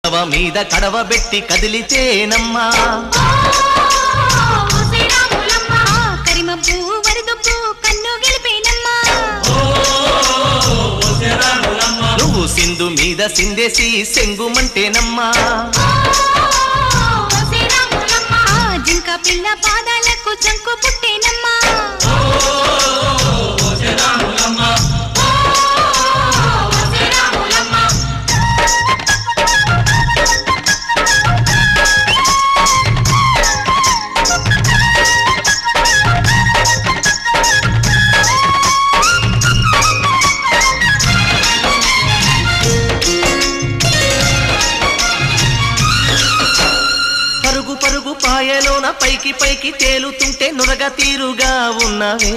మీద కడవ పెట్టి కదిలితేనమ్మా కరిమబ్బు వరదొప్పు కన్ను గెలిపేనమ్మా నువ్వు సింధు మీద సిందేసి సెంగుమంటేనమ్మా జింక పిల్ల పాదాలకు చంకు పుట్టేనమ్మా పరుగు పాయలోన పైకి పైకి తేలుతుంటే నురగ తీరుగా ఉన్నవే